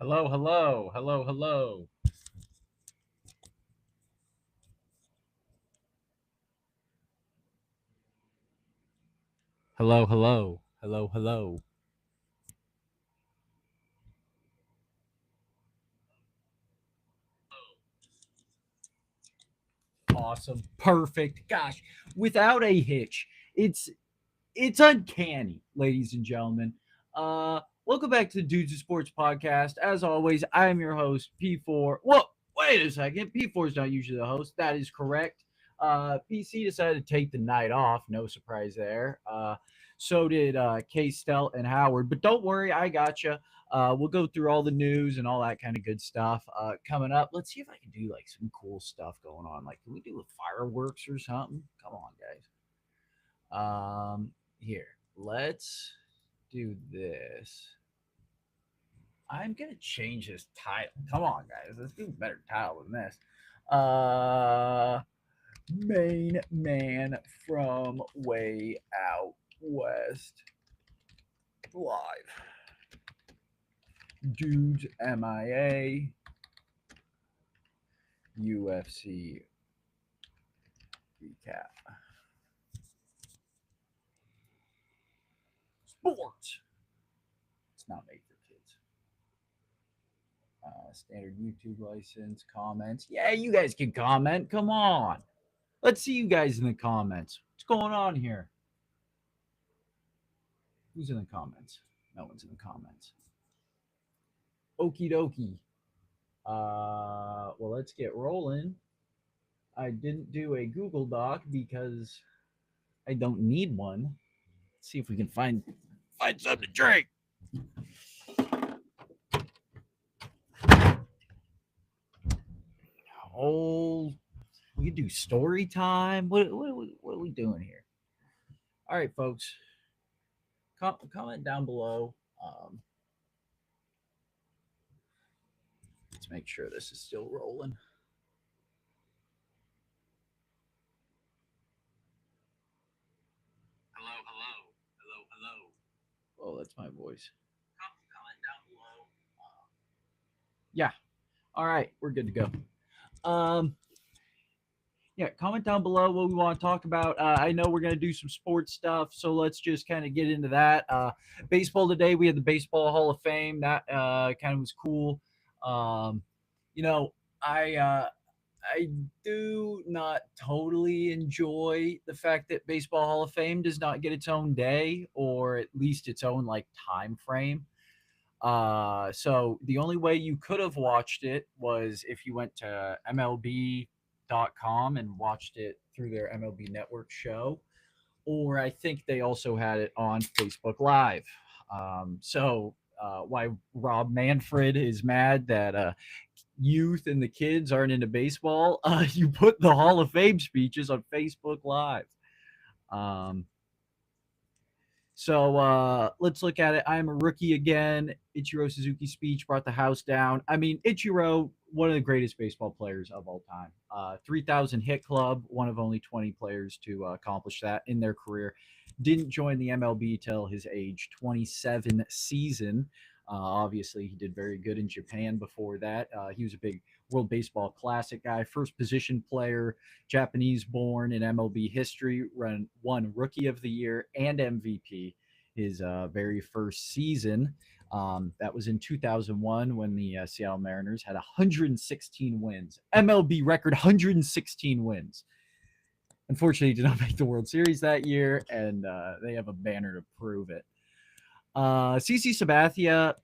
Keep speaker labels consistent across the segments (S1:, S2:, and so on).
S1: Hello, hello, hello, hello. Hello, hello, hello, hello. Awesome. Perfect. Gosh, without a hitch. It's uncanny, ladies and gentlemen. Welcome back to the Dudes of Sports podcast. As always, I am your host, P4. Whoa, wait a second. P4 is not usually the host. That is correct. PC decided to take the night off. No surprise there. So did K Stel and Howard. But don't worry, I got you. We'll go through all the news and all that kind of good stuff coming up. Let's see if I can do like some cool stuff going on. Like, can we do fireworks or something? Come on, guys. Here, let's do this. I'm gonna change this title. Come on, guys, let's do a better title than this. Uh, Main man from way out west live. Dudes MIA. UFC recap. Sports. It's not made for kids. Standard YouTube license, comments. Yeah, you guys can comment. Come on. Let's see you guys in the comments. What's going on here? Who's in the comments? No one's in the comments. Okie dokie. Well, let's get rolling. I didn't do a Google Doc because I don't need one. Let's see if we can find something to drink. Oh, we could do story time. What are we doing here? All right, folks. Comment down below. Let's make sure this is still rolling. Hello, hello, hello, hello. Oh, that's my voice. Comment down below. Yeah. All right, we're good to go. Yeah, comment down below what we want to talk about. I know we're going to do some sports stuff, so let's just kind of get into that. Baseball today, we had the Baseball Hall of Fame. That kind of was cool. Um, you know, I do not totally enjoy the fact that Baseball Hall of Fame does not get its own day or at least its own like time frame. So the only way you could have watched it was if you went to MLB.com and watched it through their MLB Network show, or I think they also had it on Facebook Live. Why Rob Manfred is mad that youth and the kids aren't into baseball, you put the Hall of Fame speeches on Facebook Live. Um, let's look at it. I'm a rookie again. Ichiro Suzuki's speech brought the house down. I mean, Ichiro, one of the greatest baseball players of all time. 3,000 hit club, one of only 20 players to accomplish that in their career. Didn't join the MLB till his age 27 season. Obviously, he did very good in Japan before that. He was a big World Baseball Classic guy, first position player, Japanese born in MLB history, won Rookie of the Year and MVP his very first season. That was in 2001 when the Seattle Mariners had 116 wins, MLB record 116 wins. Unfortunately, he did not make the World Series that year, and they have a banner to prove it. CC Sabathia,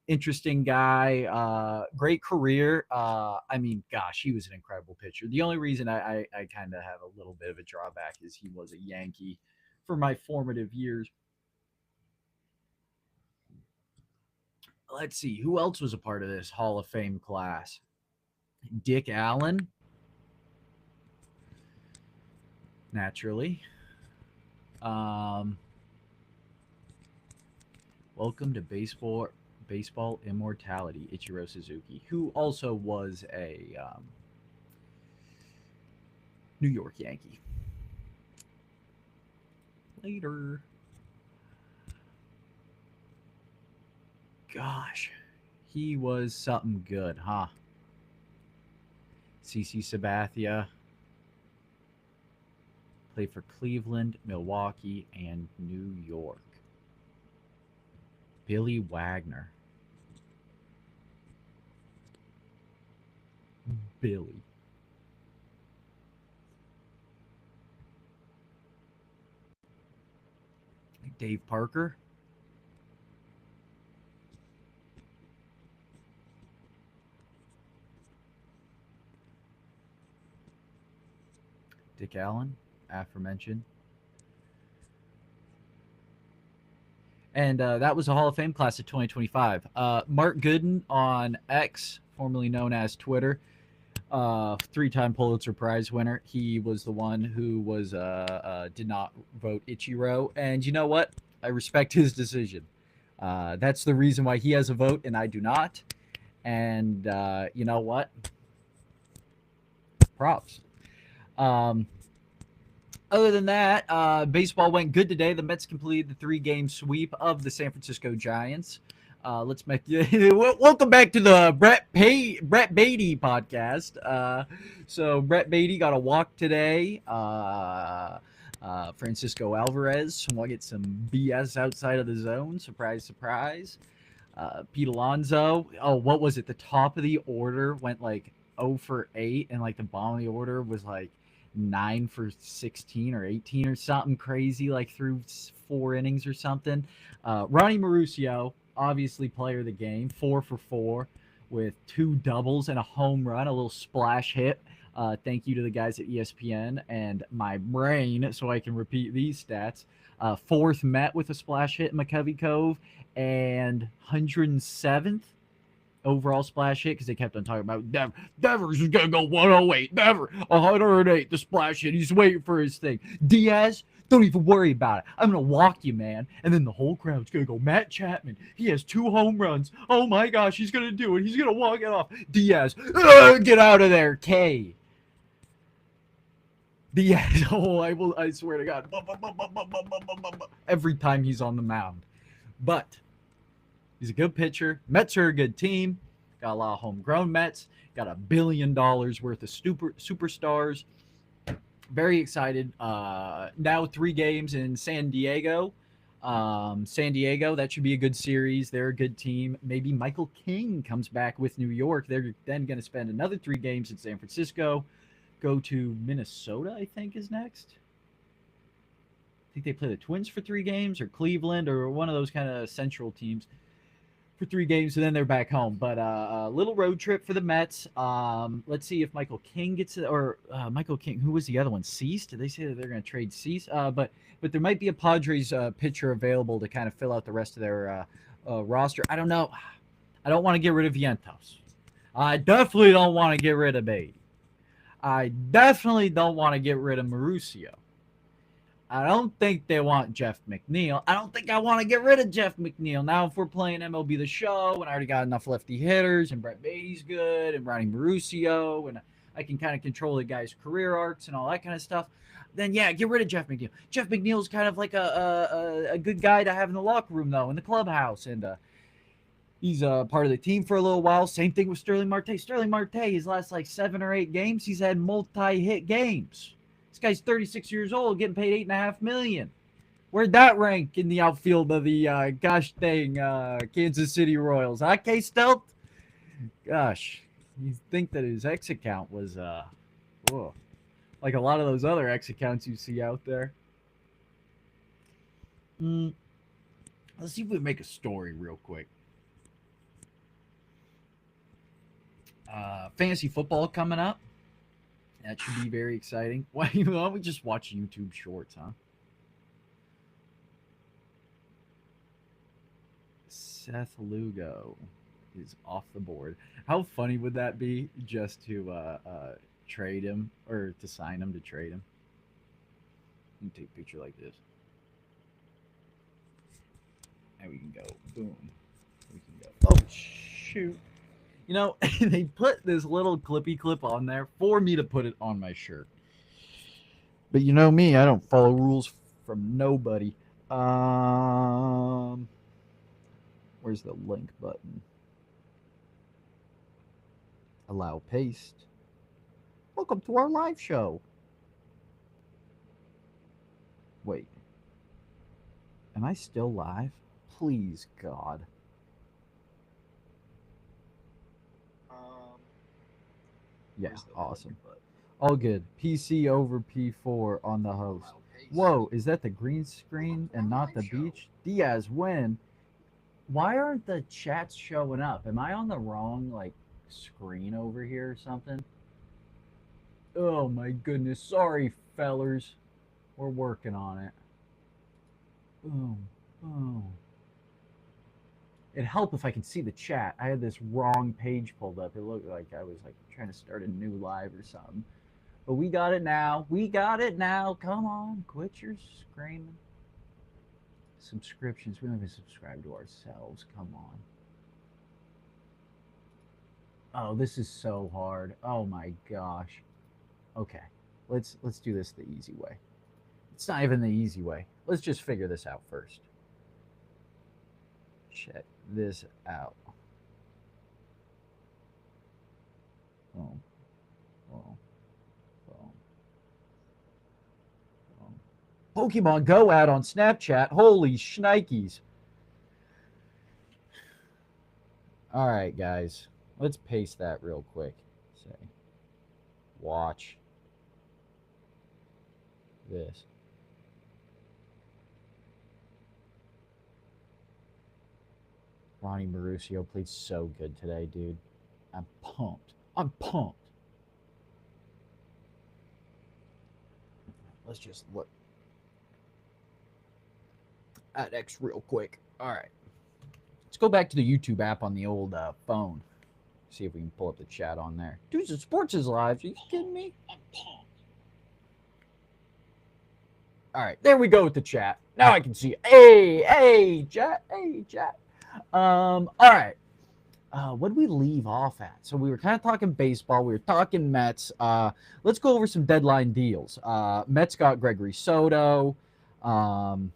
S1: interesting guy, great career. I mean, gosh, he was an incredible pitcher. The only reason I kind of have a little bit of a drawback is he was a Yankee for my formative years. Let's see who else was a part of this Hall of Fame class. Dick Allen, naturally. Um, Welcome to baseball immortality, Ichiro Suzuki, who also was a New York Yankee. Later. Gosh, He was something good, huh? CC Sabathia played for Cleveland, Milwaukee, and New York. Billy Wagner. Billy. Dave Parker. Dick Allen, aforementioned. And that was a Hall of Fame class of 2025. Mark Gooden on X, formerly known as Twitter, three-time Pulitzer Prize winner. He was the one who was did not vote Ichiro, and you know what? I respect his decision. That's the reason why he has a vote and I do not. And you know what? Props. Um, Other than that, baseball went good today. The Mets completed the three-game sweep of the San Francisco Giants. Let's make welcome back to the Brett Beatty podcast. So Brett Beatty got a walk today. Francisco Alvarez will get some BS outside of the zone. Surprise, surprise. Pete Alonso. Oh, what was it? The top of the order went like 0 for 8, and like the bottom of the order was like 9 for 16 or 18 or something crazy, like through 4 innings or something. Ronnie Mauricio, obviously player of the game, 4 for 4 with 2 doubles and a home run, a little splash hit. Thank you to the guys at ESPN and my brain so I can repeat these stats. 4th Met with a splash hit in McCovey Cove, and 107th overall splash hit because they kept on talking about Devers is going to go 108. Devers, 108, the splash hit. He's waiting for his thing. Diaz, don't even worry about it. I'm going to walk you, man. And then the whole crowd's going to go, Matt Chapman, he has 2 home runs. Oh, my gosh, he's going to do it. He's going to walk it off. Diaz, get out of there, K. Diaz, I swear to God. Every time he's on the mound. But he's a good pitcher. Mets are a good team. Got a lot of homegrown Mets. Got $1 billion worth of superstars. Very excited. Now 3 games in San Diego. San Diego, that should be a good series. They're a good team. Maybe Michael King comes back with New York. They're then going to spend another 3 games in San Francisco. Go to Minnesota, I think, is next. I think they play the Twins for 3 games, or Cleveland, or one of those kind of central teams for 3 games, and then they're back home. But a little road trip for the Mets. Let's see if Michael King gets it, or Michael King. Who was the other one? Cease? Did they say that they're going to trade Cease? But there might be a Padres pitcher available to kind of fill out the rest of their roster. I don't know. I don't want to get rid of Vientos. I definitely don't want to get rid of Beatty. I definitely don't want to get rid of Mauricio. I don't think they want Jeff McNeil. I don't think I want to get rid of Jeff McNeil. Now, if we're playing MLB The Show, and I already got enough lefty hitters, and Brett Beatty's good, and Ronnie Mauricio, and I can kind of control the guy's career arcs and all that kind of stuff, then yeah, get rid of Jeff McNeil. Jeff McNeil's kind of like a good guy to have in the locker room, though, in the clubhouse, and he's part of the team for a little while. Same thing with Sterling Marte. Sterling Marte, his last like 7 or 8 games, he's had multi-hit games. This guy's 36 years old, getting paid $8.5 million. Where'd that rank in the outfield of the Kansas City Royals? Huh, K-Stealth? Gosh, you'd think that his X account was like a lot of those other X accounts you see out there. Let's see if we make a story real quick. Fantasy football coming up. That should be very exciting. Why don't we just watch YouTube shorts, huh? Seth Lugo is off the board. How funny would that be just to trade him, or to sign him to trade him? You can take a picture like this. And we can go. Boom. We can go. Oh, shoot. You know, they put this little clippy clip on there for me to put it on my shirt. But you know me, I don't follow rules from nobody. Where's the link button? Allow paste. Welcome to our live show. Wait. Am I still live? Please, God. Yeah, awesome. All good. PC over P4 on the host. Whoa, is that the green screen and not the beach? Diaz, when? Why aren't the chats showing up? Am I on the wrong screen over here or something? Oh my goodness. Sorry, fellers. We're working on it. Boom. Boom. It'd help if I could see the chat. I had this wrong page pulled up. It looked like I was trying to start a new live or something. But we got it now. We got it now. Come on. Quit your screaming. Subscriptions. We don't even subscribe to ourselves. Come on. Oh, this is so hard. Oh my gosh. Okay. Let's do this the easy way. It's not even the easy way. Let's just figure this out first. Check this out. Boom. Boom. Boom. Boom. Pokemon Go ad on Snapchat. Holy shnikes. All right, guys. Let's paste that real quick. Say, watch this. Ronnie Mauricio played so good today, dude. I'm pumped. I'm pumped. Let's just look at X real quick. All right. Let's go back to the YouTube app on the old phone. See if we can pull up the chat on there. Dude, the sports is live. Are you kidding me? I'm pumped. All right. There we go with the chat. Now I can see it. Hey, chat. Hey, chat. All right. What did we leave off at? So we were kind of talking baseball. We were talking Mets. Let's go over some deadline deals. Mets got Gregory Soto. Ryan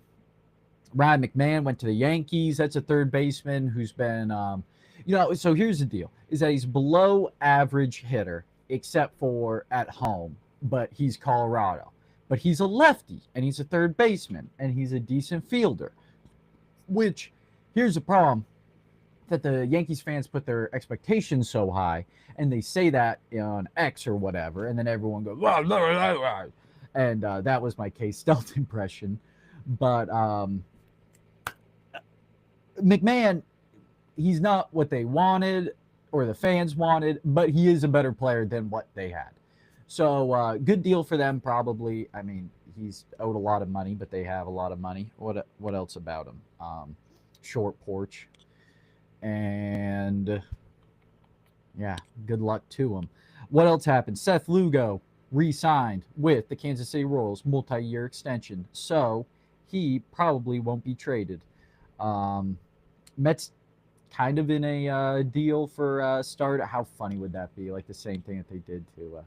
S1: McMahon went to the Yankees. That's a third baseman who's been, so here's the deal, is that he's below average hitter, except for at home, but he's Colorado. But he's a lefty, and he's a third baseman, and he's a decent fielder, which... Here's the problem, that the Yankees fans put their expectations so high, and they say that on X or whatever, and then everyone goes, blah, blah, blah, blah. And that was my K-Stealth impression. But McMahon, he's not what they wanted or the fans wanted, but he is a better player than what they had. So good deal for them, probably. I mean, he's owed a lot of money, but they have a lot of money. What else about him? Short porch, and yeah, good luck to him. What else happened? Seth Lugo re-signed with the Kansas City Royals, multi-year extension, so he probably won't be traded. Mets kind of in a deal for start. How funny would that be? Like the same thing that they did to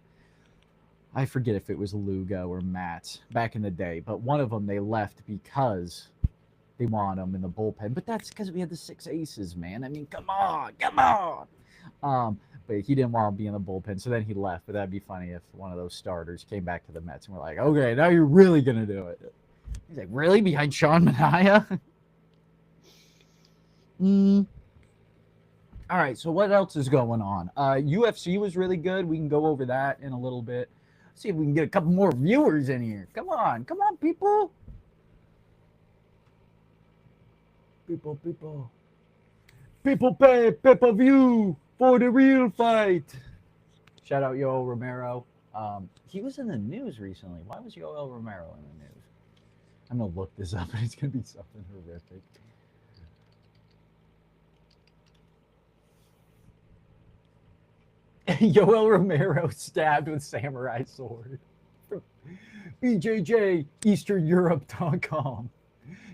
S1: I forget if it was Lugo or Matt back in the day, but one of them they left because they want him in the bullpen. But that's because we had the 6 aces, man. I mean, come on. But he didn't want to be in the bullpen, so then he left. But that'd be funny if one of those starters came back to the Mets and we're like, okay, now you're really going to do it. He's like, really? Behind Sean Manaea? All right, so what else is going on? UFC was really good. We can go over that in a little bit. See if we can get a couple more viewers in here. Come on, people. People pay pay-per-view for the real fight. Shout out Yoel Romero. He was in the news recently. Why was Yoel Romero in the news? I'm going to look this up, and it's going to be something horrific. Yoel Romero stabbed with samurai sword. BJJ, EasternEurope.com.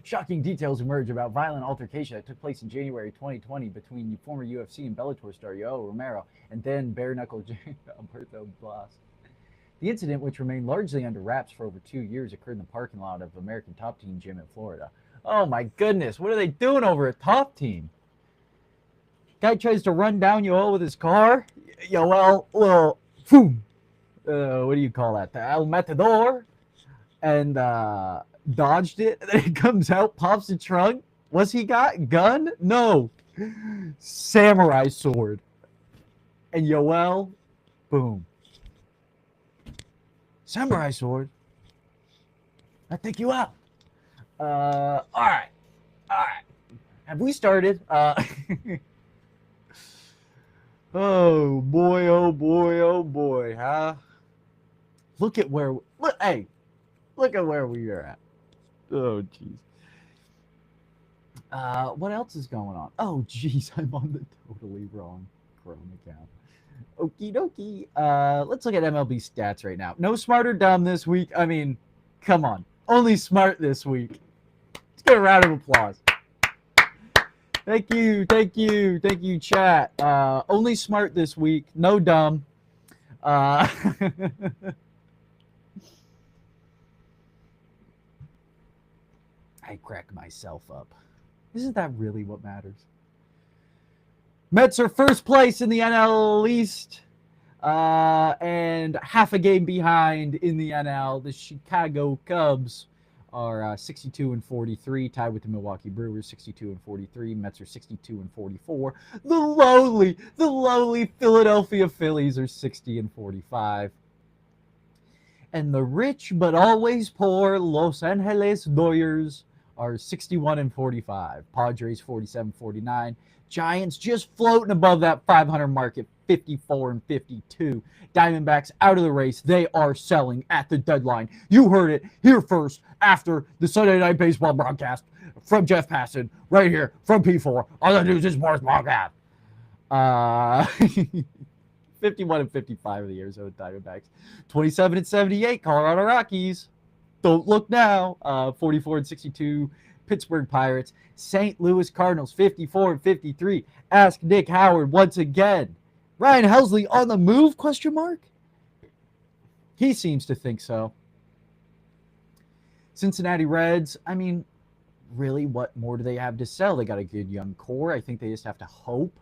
S1: Shocking details emerge about violent altercation that took place in January 2020 between former UFC and Bellator star Yoel Romero and then bare-knuckle Alberto Blas. The incident, which remained largely under wraps for over 2 years, occurred in the parking lot of American Top Team Gym in Florida. Oh my goodness, what are they doing over at Top Team? Guy tries to run down Yoel with his car. Yoel, well, boom. What do you call that? The El Matador, and dodged it. And then it comes out, pops the trunk. What's he got? Gun? No, samurai sword. And Yoel, boom, samurai sword. I take you out. All right, all right. Have we started? Oh boy, oh boy, oh boy, huh? Look at where. Look, hey, look at where we are at. Oh jeez. What else is going on? Oh jeez, I'm on the totally wrong Chrome account. Okie dokie. Let's look at MLB stats right now. No smart or dumb this week. I mean, come on. Only smart this week. Let's get a round of applause. Thank you, thank you, thank you, chat. Only smart this week. No dumb. I crack myself up. Isn't that really what matters? Mets are first place in the NL East, and half a game behind in the NL. The Chicago Cubs are 62 and 43, tied with the Milwaukee Brewers, 62 and 43. Mets are 62 and 44. The lowly Philadelphia Phillies are 60 and 45. And the rich but always poor Los Angeles Dodgers are 61 and 45. Padres 47 49. Giants just floating above that 500 mark at 54 and 52. Diamondbacks out of the race. They are selling at the deadline. You heard it here first after the Sunday Night Baseball broadcast from Jeff Passan right here from P4 on the News and Sports podcast. 51 and 55 of the Arizona Diamondbacks. 27 and 78 Colorado Rockies. Don't look now. 44 and 62 Pittsburgh Pirates. St. Louis Cardinals 54 and 53. Ask Nick Howard once again. Ryan Helsley on the move? Question mark. He seems to think so. Cincinnati Reds. I mean, really, what more do they have to sell? They got a good young core. I think they just have to hope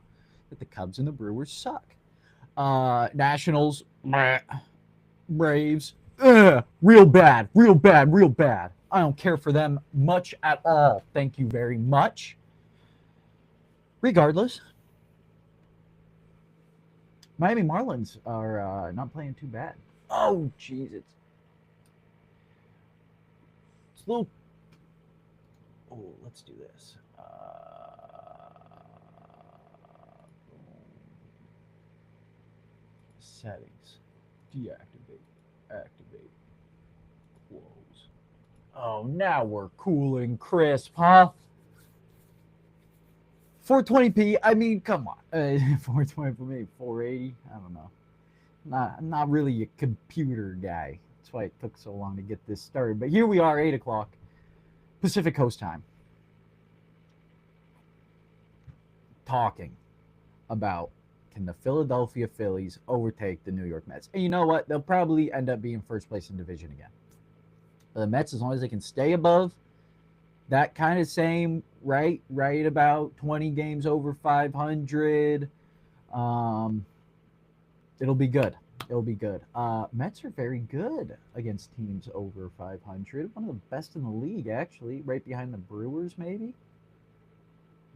S1: that the Cubs and the Brewers suck. Nationals, Braves, real bad. I don't care for them much at all. Thank you very much. Regardless, Miami Marlins are not playing too bad. Oh, jeez, it's a little. Oh, let's do this. Settings, deactivate, activate, close. Oh, now we're cool and crisp, huh? 420p. I mean, come on. 420 for me. 480. I don't know. Not really a computer guy. That's why it took so long to get this started. But here we are, 8 o'clock Pacific Coast time, talking about, can the Philadelphia Phillies overtake the New York Mets? And you know what? They'll probably end up being first place in division again. But the Mets, as long as they can stay above that kind of same, right about 20 games over 500, it'll be good. It'll be good. Mets are very good against teams over 500. One of the best in the league, actually, right behind the Brewers, maybe.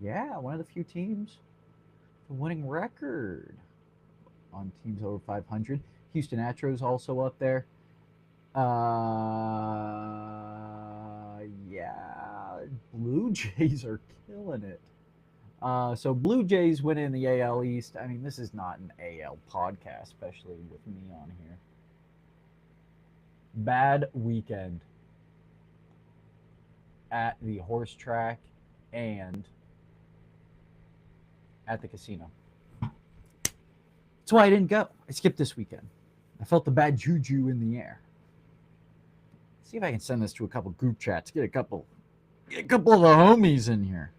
S1: Yeah, one of the few teams. Winning record on teams over 500. Houston Astros also up there. Yeah, Blue Jays are killing it. So Blue Jays winning the AL East. I mean, this is not an AL podcast, especially with me on here. Bad weekend at the horse track and at the casino. That's why I didn't go. I skipped this weekend. I felt the bad juju in the air. See if I can send this to a couple group chats. Get a couple of the homies in here.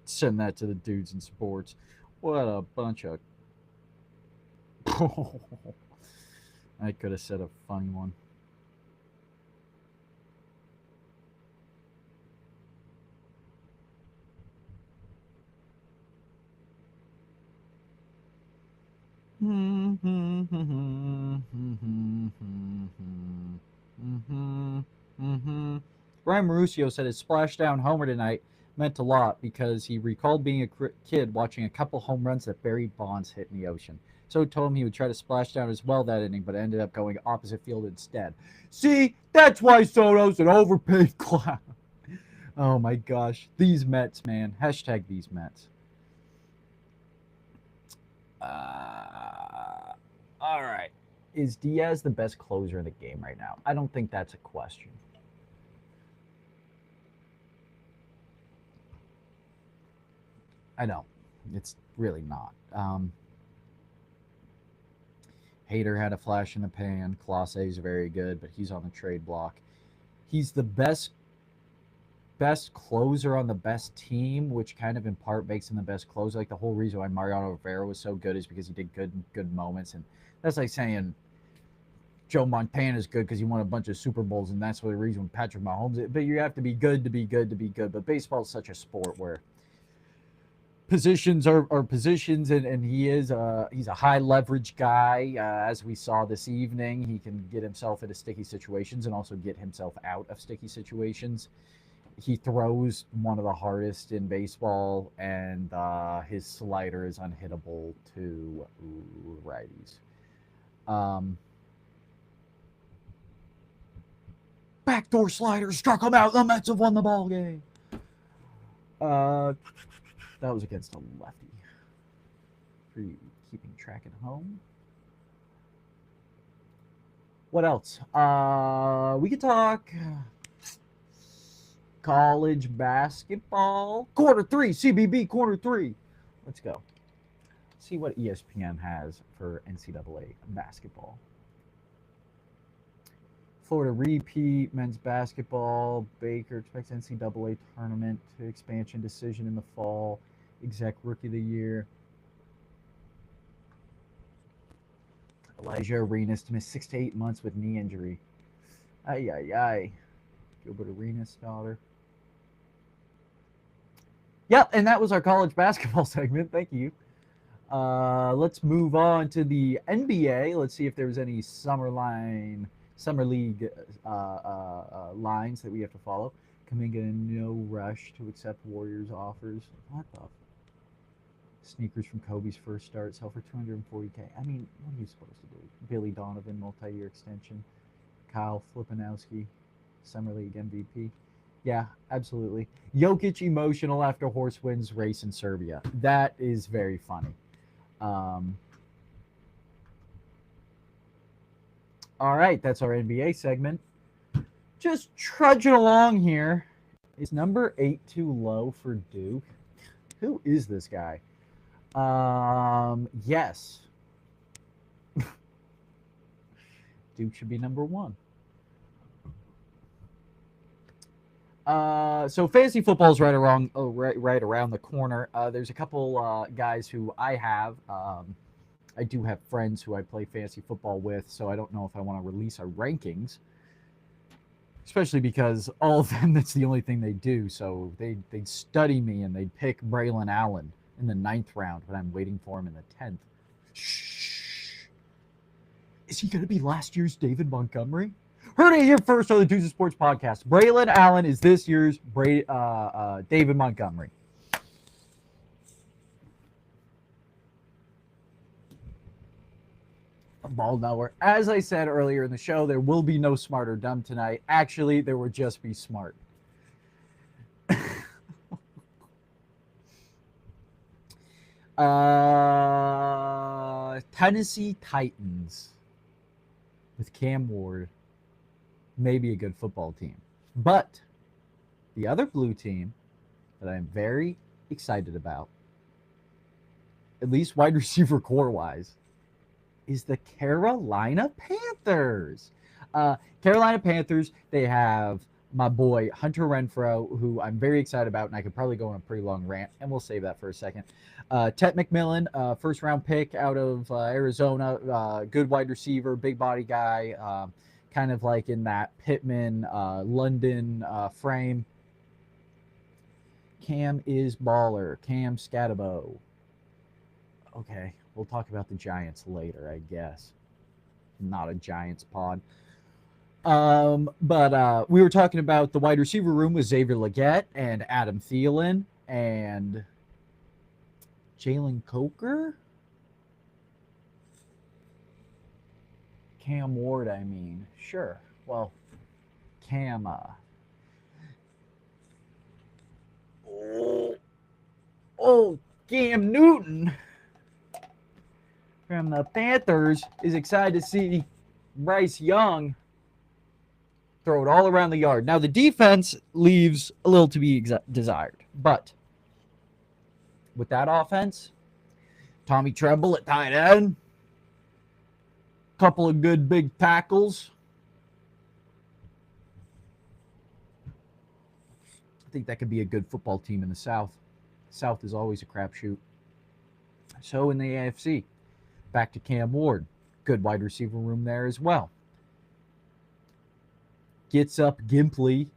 S1: Send that to the dudes in sports. What a bunch of. I could have said a funny one. Brian Marusio said his splashdown homer tonight meant a lot because he recalled being a kid watching a couple home runs that Barry Bonds hit in the ocean. So told him he would try to splash down as well that inning, but ended up going opposite field instead. See, that's why Soto's an overpaid clown. Oh my gosh, these Mets, man. Hashtag these Mets. All right. Is Diaz the best closer in the game right now? I don't think that's a question. I know. It's really not. Hader had a flash in the pan. Clase is very good, but he's on the trade block. He's the best closer on the best team, which kind of in part makes him the best closer. Like the whole reason why Mariano Rivera was so good is because he did good moments, and that's like saying Joe Montana is good because he won a bunch of Super Bowls, and that's the reason Patrick Mahomes. But you have to be good to be good to be good. But baseball is such a sport where positions are positions, and he's a high leverage guy. As we saw this evening, he can get himself into sticky situations and also get himself out of sticky situations. He throws one of the hardest in baseball, and his slider is unhittable to righties. Backdoor slider struck him out. The Mets have won the ball game. That was against a lefty. For you keeping track at home. What else? We could talk college basketball. Quarter 3, CBB quarter 3. Let's go. See what ESPN has for NCAA basketball. Florida repeat men's basketball. Baker expects NCAA tournament to expansion decision in the fall. Exec rookie of the year. Elijah Arenas to miss 6 to 8 months with knee injury. Ay, ay, ay. Gilbert Arenas' daughter. Yep, and that was our college basketball segment. Thank you. Let's move on to the NBA. Let's see if there's any summer league lines that we have to follow. Kuminga in no rush to accept Warriors offers. What the? Sneakers from Kobe's first start sell for $240K. I mean, what are you supposed to do? Billy Donovan multi-year extension. Kyle Flipanowski, Summer League MVP. Yeah, absolutely. Jokic emotional after horse wins race in Serbia. That is very funny. All right, that's our NBA segment. Just trudging along here. Is number 8 too low for Duke? Who is this guy? Yes. Duke should be number 1. So fantasy football is right around the corner. There's a couple guys who I have. I do have friends who I play fantasy football with, so I don't know if I want to release our rankings, especially because all of them, that's the only thing they do. So they'd study me and they'd pick Braylon Allen in the 9th round, but I'm waiting for him in the 10th. Shh. Is he going to be last year's David Montgomery? Heard it here first on the Deuces Sports Podcast. Braylon Allen is this year's David Montgomery. Ball knower. As I said earlier in the show, there will be no smart or dumb tonight. Actually, there will just be smart. Tennessee Titans with Cam Ward may be a good football team. But the other blue team that I'm very excited about, at least wide receiver core wise, is the Carolina Panthers. Carolina Panthers, they have my boy Hunter Renfrow, who I'm very excited about, and I could probably go on a pretty long rant, and we'll save that for a second. Tet McMillan, first round pick out of Arizona, good wide receiver, big body guy, kind of like in that Pittman, London frame. Cam is baller. Cam Scatabo. Okay, We'll talk about the Giants later, I guess. Not a Giants pod. But we were talking about the wide receiver room with Xavier Legette and Adam Thielen and Jalen Coker? Cam Ward, I mean. Sure. Well, Cam. Oh, Cam Newton from the Panthers is excited to see Bryce Young throw it all around the yard. Now, the defense leaves a little to be desired, but with that offense, Tommy Tremble at tight end, couple of good big tackles. I think that could be a good football team in the South. South is always a crapshoot. So in the AFC, back to Cam Ward. Good wide receiver room there as well. Gets up Gimpley,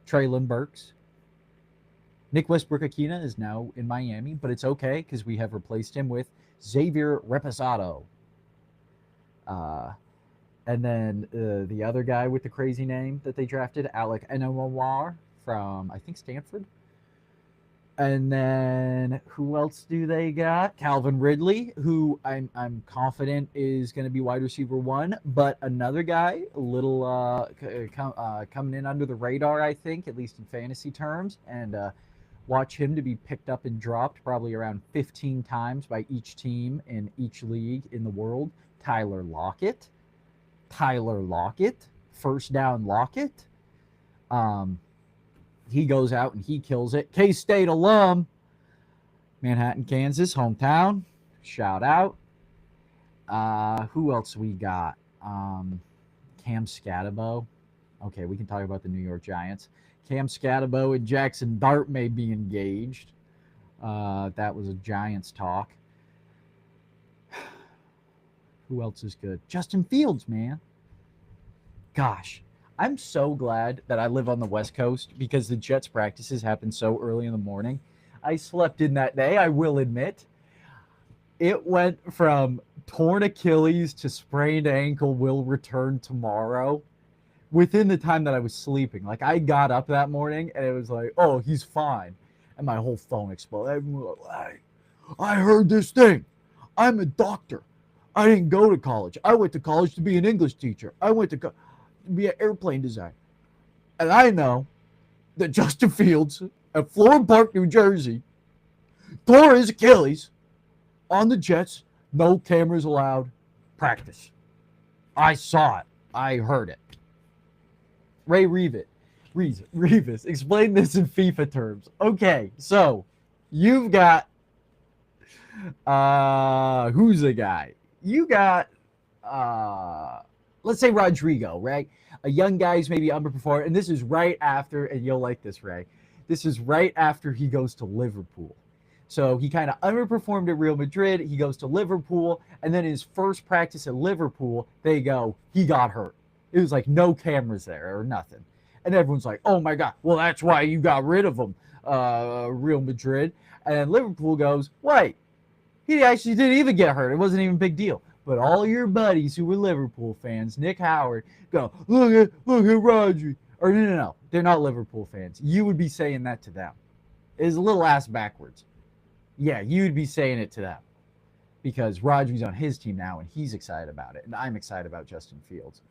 S1: Traylon Burks. Nick Westbrook-Akina is now in Miami, but it's okay because we have replaced him with Xavier Reposado. And then the other guy with the crazy name that they drafted, Alec Enomawar from, I think, Stanford. And then who else do they got? Calvin Ridley, who I'm confident is going to be wide receiver 1, but another guy, a little coming in under the radar, I think, at least in fantasy terms, and watch him to be picked up and dropped probably around 15 times by each team in each league in the world. Tyler Lockett, first down Lockett. He goes out and he kills it. K-State alum, Manhattan, Kansas, hometown. Shout out. Who else we got? Cam Scatabo. Okay, we can talk about the New York Giants. Cam Scatabo and Jackson Dart may be engaged. That was a Giants talk. Who else is good? Justin Fields, man. Gosh, I'm so glad that I live on the West Coast because the Jets practices happen so early in the morning. I slept in that day, I will admit. It went from torn Achilles to sprained ankle will return tomorrow within the time that I was sleeping. Like, I got up that morning and it was like, oh, he's fine. And my whole phone exploded. I heard this thing. I'm a doctor. I didn't go to college. I went to college to be an English teacher. I went to be an airplane designer. And I know that Justin Fields at Florham Park, New Jersey, tore his Achilles on the Jets. No cameras allowed. Practice. I saw it. I heard it. Ray Revis, explain this in FIFA terms. Okay, so you've got who's the guy? You got let's say Rodrigo, right? A young guy who's maybe underperformed, and this is right after, and you'll like this, Ray. This is right after he goes to Liverpool. So he kind of underperformed at Real Madrid. He goes to Liverpool, and then his first practice at Liverpool, they go, he got hurt. It was like no cameras there or nothing. And everyone's like, oh my God, well, that's why you got rid of him, Real Madrid. And then Liverpool goes, wait, he actually didn't even get hurt. It wasn't even a big deal. But all your buddies who were Liverpool fans, Nick Howard, go, look at Rodri. Or no. They're not Liverpool fans. You would be saying that to them. It's a little ass backwards. Yeah, you'd be saying it to them. Because Rodri's on his team now, and he's excited about it. And I'm excited about Justin Fields.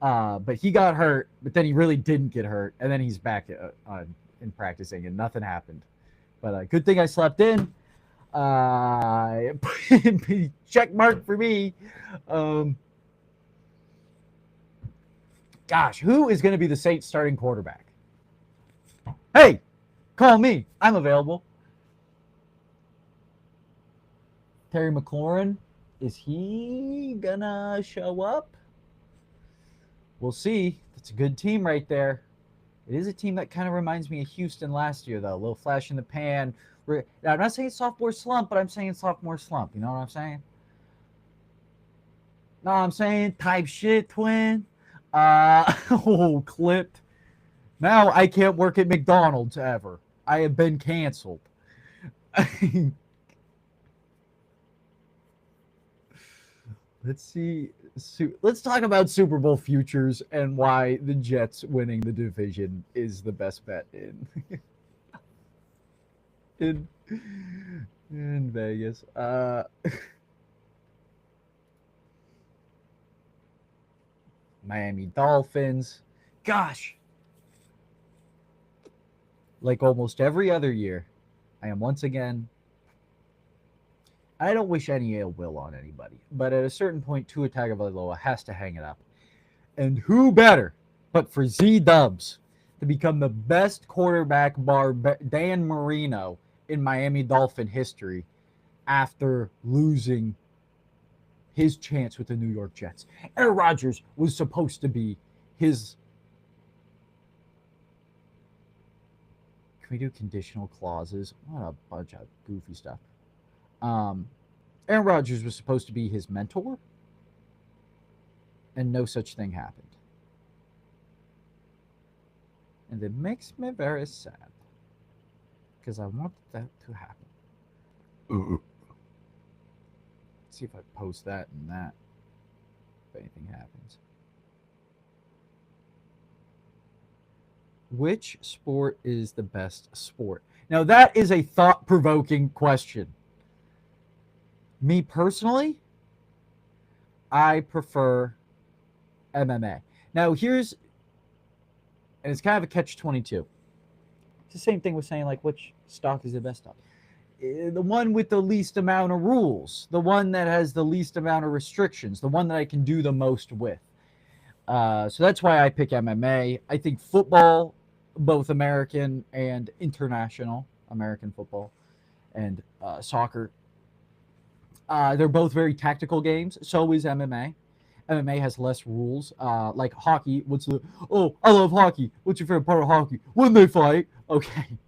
S1: But he got hurt, but then he really didn't get hurt. And then he's back in practicing, and nothing happened. But good thing I slept in. Check mark for me. Gosh, who is going to be the Saints starting quarterback? Hey, call me. I'm available. Terry McLaurin, is he going to show up? We'll see. It's a good team right there. It is a team that kind of reminds me of Houston last year, though. A little flash in the pan. I'm not saying sophomore slump, but I'm saying sophomore slump. You know what I'm saying? No, I'm saying type shit, twin. Clipped. Now I can't work at McDonald's ever. I have been canceled. Let's see. Let's talk about Super Bowl futures and why the Jets winning the division is the best bet in in Vegas. Miami Dolphins. Gosh, like almost every other year, I am once again. I don't wish any ill will on anybody, but at a certain point, Tua Tagovailoa has to hang it up. And who better but for Z Dubs to become the best quarterback bar Dan Marino in Miami Dolphin history after losing his chance with the New York Jets. Aaron Rodgers was supposed to be his. Can we do conditional clauses? What a bunch of goofy stuff. Aaron Rodgers was supposed to be his mentor, and no such thing happened. And it makes me very sad because I wanted that to happen. Let's see if I post that and that, if anything happens. Which sport is the best sport? Now, that is a thought provoking question. Me personally, I prefer MMA. Now, here's, and it's kind of a catch-22. It's the same thing with saying, like, which stock is the best stock? The one with the least amount of rules, the one that has the least amount of restrictions, the one that I can do the most with. So that's why I pick MMA. I think football, both American and international, American football and soccer, they're both very tactical games. So is MMA. MMA has less rules. Like hockey, I love hockey. What's your favorite part of hockey? When they fight. Okay.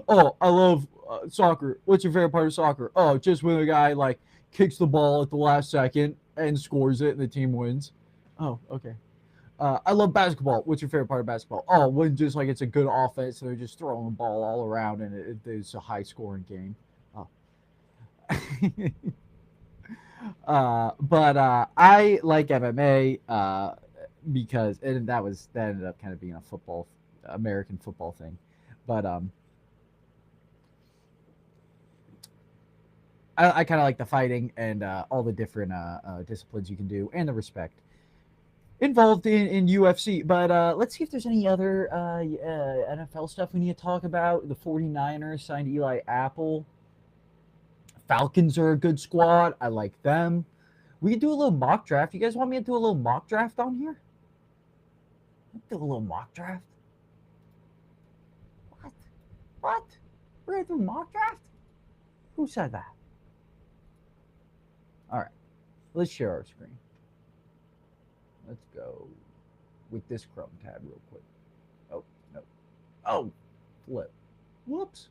S1: Oh, I love soccer. What's your favorite part of soccer? Oh, just when a guy like kicks the ball at the last second and scores it and the team wins. Oh, okay. I love basketball. What's your favorite part of basketball? Oh, when just like it's a good offense, so they're just throwing the ball all around and it's a high scoring game. Oh. But I like MMA because and that ended up kind of being a football American football thing, but I kind of like the fighting and all the different disciplines you can do and the respect involved in UFC. But let's see if there's any other NFL stuff we need to talk about. The 49ers signed Eli Apple. Falcons are a good squad. I like them. We can do a little mock draft. You guys want me to do a little mock draft on here? Let's do a little mock draft. What? What? We're gonna do a mock draft? Who said that? All right. Let's share our screen. Let's go with this Chrome tab real quick. Oh, no. Oh, flip. Whoops.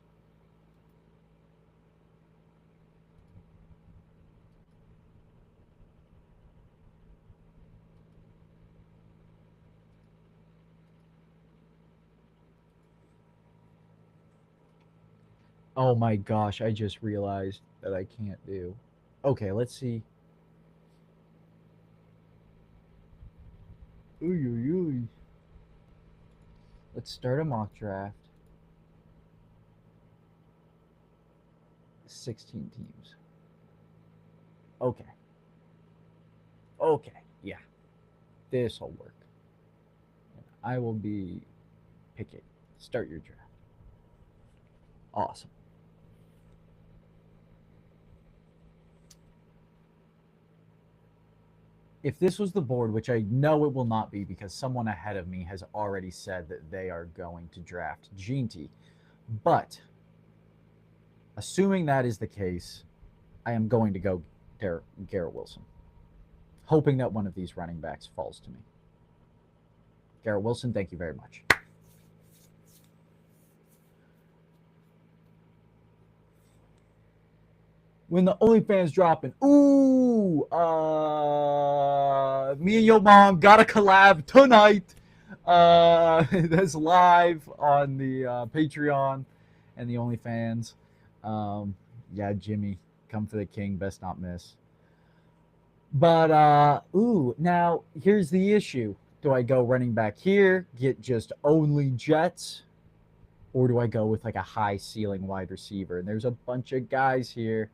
S1: Oh my gosh, I just realized that I can't do. Okay, let's see. Ooh, ooh, ooh. Let's start a mock draft. 16 teams. Okay. Okay. Yeah. This'll work. I will be picking. Start your draft. Awesome. If this was the board, which I know it will not be because someone ahead of me has already said that they are going to draft Ginty, but assuming that is the case, I am going to go Garrett Wilson, hoping that one of these running backs falls to me. Garrett Wilson, thank you very much. When the OnlyFans dropping, ooh, me and your mom got a collab tonight. That's live on the Patreon and the OnlyFans. Yeah, Jimmy, come for the king, best not miss. But now here's the issue. Do I go running back here, get just only Jets, or do I go with like a high ceiling wide receiver? And there's a bunch of guys here.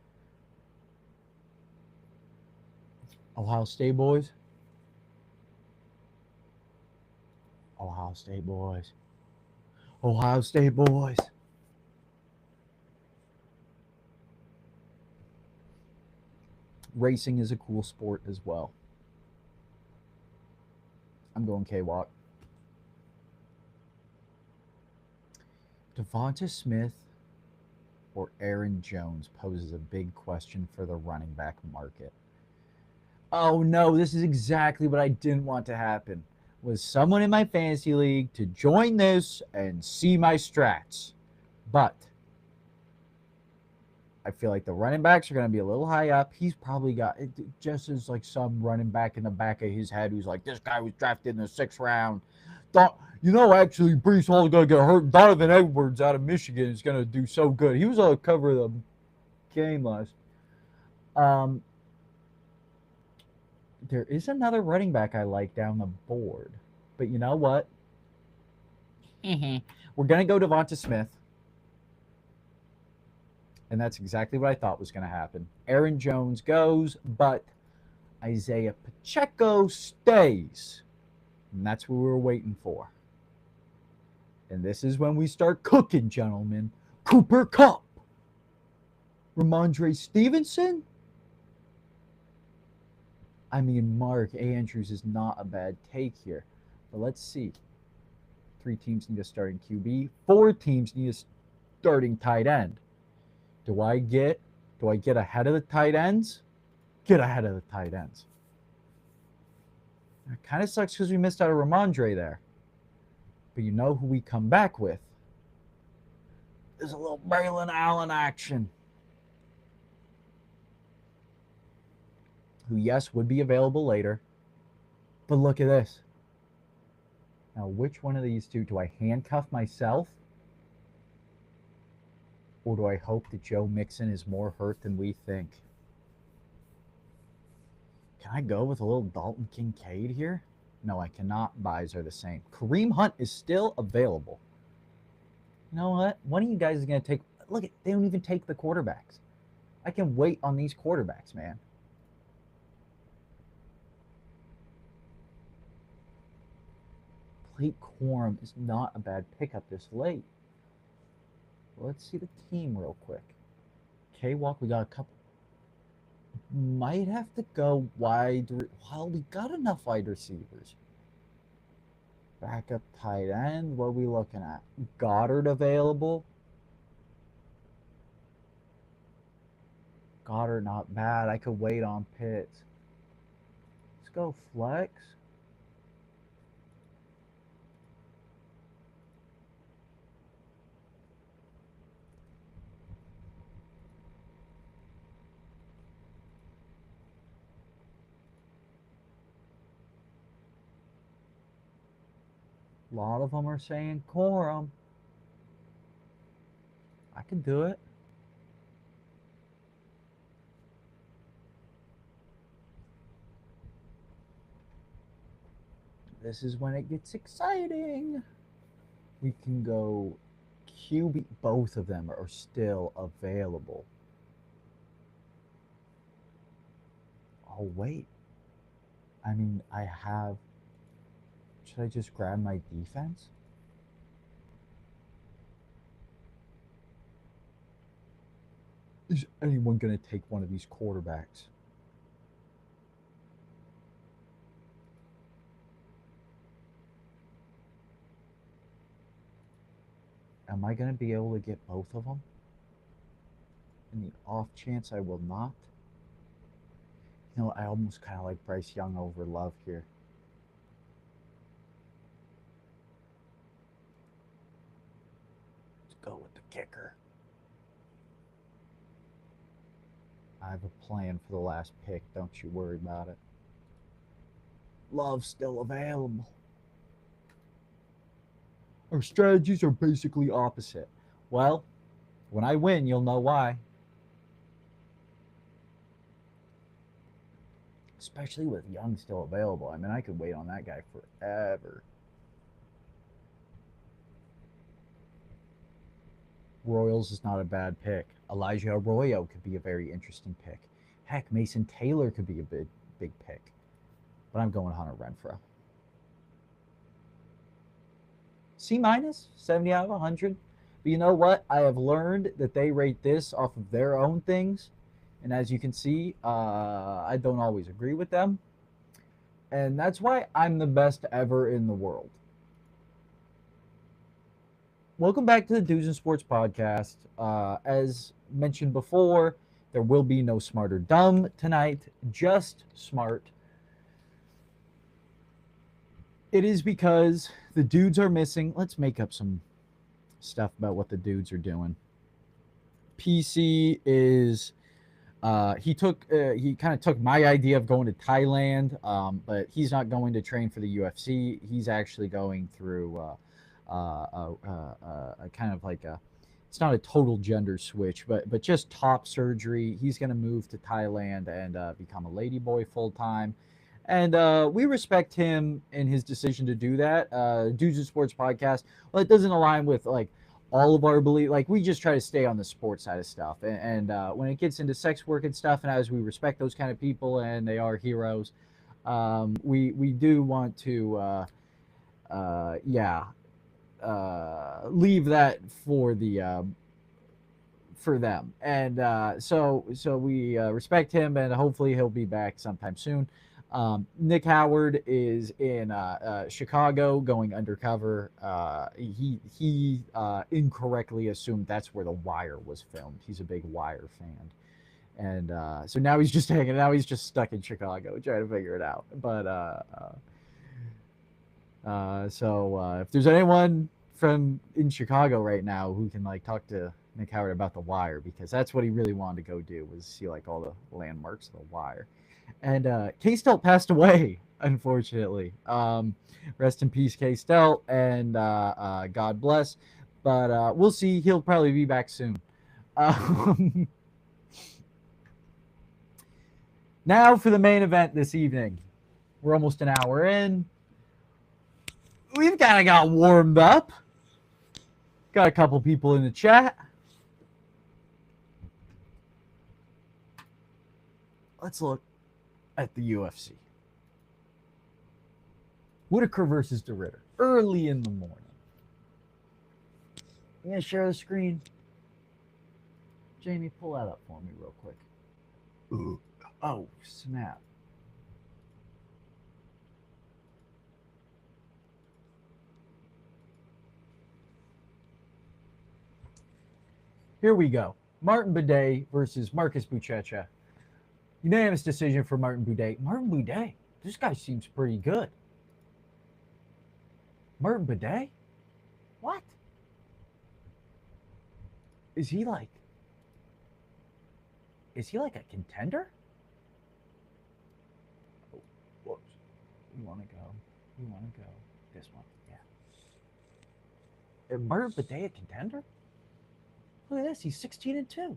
S1: Ohio State boys. Ohio State boys. Ohio State boys. Racing is a cool sport as well. I'm going K-Walk. Devonta Smith or Aaron Jones poses a big question for the running back market. Oh no, this is exactly what I didn't want to happen. Was someone in my fantasy league to join this and see my strats. But I feel like the running backs are going to be a little high up. He's probably got just as like some running back in the back of his head who's like, this guy was drafted in the 6th round. Actually, Brees Hall's going to get hurt. Donovan Edwards out of Michigan is going to do so good. He was on the cover of the game last. There is another running back I like down the board. But you know what? We're going to go Devonta Smith. And that's exactly what I thought was going to happen. Aaron Jones goes, but Isaiah Pacheco stays. And that's what we were waiting for. And this is when we start cooking, gentlemen. Cooper Kupp. Ramondre Stevenson. I mean, Mark Andrews is not a bad take here. But let's see. 3 teams need a starting QB. 4 teams need a starting tight end. Do I get ahead of the tight ends? Get ahead of the tight ends. It kind of sucks because we missed out on Ramondre there. But you know who we come back with? There's a little Braylon Allen action. Who, yes, would be available later. But look at this. Now, which one of these two do I handcuff myself? Or do I hope that Joe Mixon is more hurt than we think? Can I go with a little Dalton Kincaid here? No, I cannot. Buys are the same. Kareem Hunt is still available. You know what? One of you guys is going to take... Look, they don't even take the quarterbacks. I can wait on these quarterbacks, man. Blake Corum is not a bad pickup this late. Let's see the team real quick. K-Walk, we got a couple. Might have to go wide. Well, we got enough wide receivers. Backup tight end. What are we looking at? Goddard available. Goddard not bad. I could wait on Pitts. Let's go flex. A lot of them are saying Corum. I can do it. This is when it gets exciting. We can go QB. Both of them are still available. Oh, wait. I mean, I have... Should I just grab my defense? Is anyone going to take one of these quarterbacks? Am I going to be able to get both of them? In the off chance I will not? You know, I almost kind of like Bryce Young over Love here. Let's go with the kicker. I have a plan for the last pick. Don't you worry about it. Love's still available. Our strategies are basically opposite. Well, when I win, you'll know why. especially with Young still available. I mean, I could wait on that guy forever. Royals is not a bad pick. Elijah Arroyo could be a very interesting pick. Heck, Mason Taylor could be a big pick. But I'm going Hunter Renfroe. C minus, 70 out of 100. But you know what? I have learned that they rate this off of their own things. And as you can see, I don't always agree with them. And that's why I'm the best ever in the world. Welcome back to the Dudes in Sports podcast. As mentioned before, there will be no Smart or Dumb tonight, just smart. It is because the dudes are missing. Let's make up some stuff about what the dudes are doing. PC is he kind of took my idea of going to Thailand, but he's not going to train for the UFC. He's actually going through a kind of like it's not a total gender switch, but just top surgery. He's going to move to Thailand and become a ladyboy full time. And we respect him in his decision to do that. Dudes in Sports podcast, well, it doesn't align with like all of our belief. Like we just try to stay on the sports side of stuff. And when it gets into sex work and stuff, and as we respect those kind of people and they are heroes, we do want to leave that for the for them. And so we respect him, and hopefully he'll be back sometime soon. Nick Howard is in Chicago going undercover. He incorrectly assumed that's where The Wire was filmed. He's a big Wire fan. And so now he's just hanging out. He's just stuck in Chicago trying to figure it out. But if there's anyone from in Chicago right now who can like talk to Nick Howard about The Wire, because that's what he really wanted to go do, was see like all the landmarks of The Wire. And K-Stelt passed away, unfortunately. Rest in peace, K-Stelt, and God bless. But we'll see. He'll probably be back soon. Now for the main event this evening. We're almost an hour in. We've kind of got warmed up. Got a couple people in the chat. Let's look at the UFC. Whitaker versus DeRitter, early in the morning. I'm going to share the screen. Jamie, pull that up for me real quick. Ooh. Oh, snap. Here we go. Martin Buday versus Marcus Buchecha. Unanimous decision for Martin Buday. Martin Buday, this guy seems pretty good. Martin Buday? What? Is he like a contender? Oh, whoops. You want to go this one. Yeah. Is Martin Buday a contender? Look at this. He's 16-2.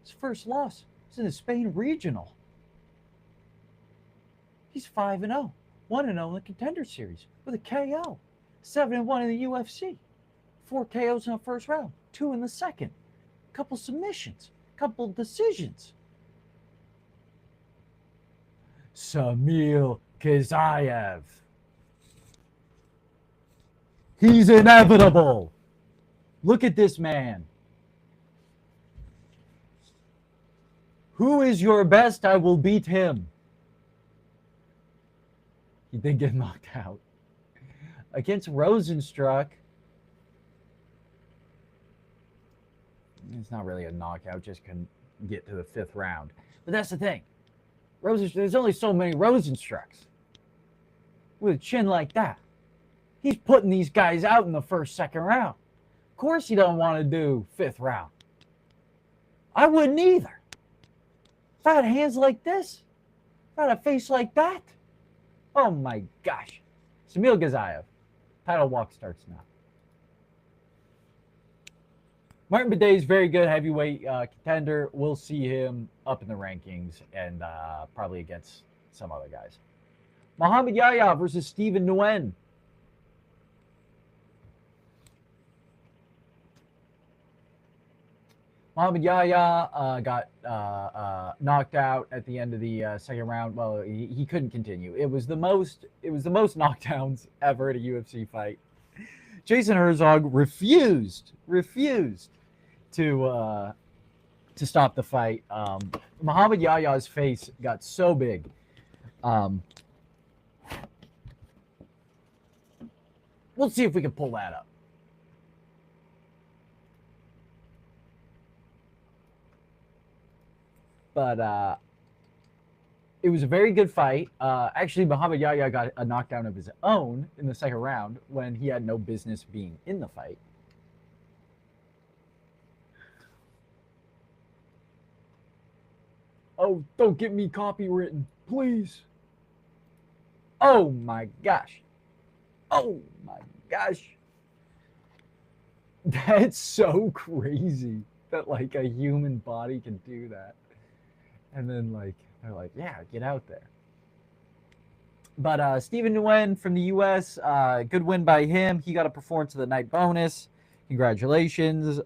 S1: His first loss is in the Spain regional. He's 5-0, 1-0 in the Contender Series with a KO, 7-1 in the UFC, 4 KOs in the first round, 2 in the second, couple submissions, couple decisions. Samir Kazayev. He's inevitable. Look at this man. Who is your best? I will beat him. He did get knocked out. Against Rosenstruck. It's not really a knockout, just can get to the 5th round. But that's the thing. There's only so many Rosenstrucks with a chin like that. He's putting these guys out in the 1st, 2nd round. Of course he don't want to do 5th round. I wouldn't either. If I had hands like this, if I had a face like that, oh my gosh. Samir Kazayev. Title walk starts now. Martin Bidet is very good heavyweight contender. We'll see him up in the rankings and probably against some other guys. Muhammad Yahya versus Stephen Nguyen. Muhammad Yahya got knocked out at the end of the second round. Well, he couldn't continue. It was the most knockdowns ever at a UFC fight. Jason Herzog refused to stop the fight. Muhammad Yahya's face got so big. We'll see if we can pull that up. But it was a very good fight. Actually, Muhammad Yahya got a knockdown of his own in the second round when he had no business being in the fight. Oh, don't get me copywritten, please. Oh my gosh. Oh my gosh. That's so crazy that like a human body can do that. And then like they're like, yeah, get out there. But Stephen Nguyen from the U.S., good win by him. He got a performance of the night bonus. Congratulations.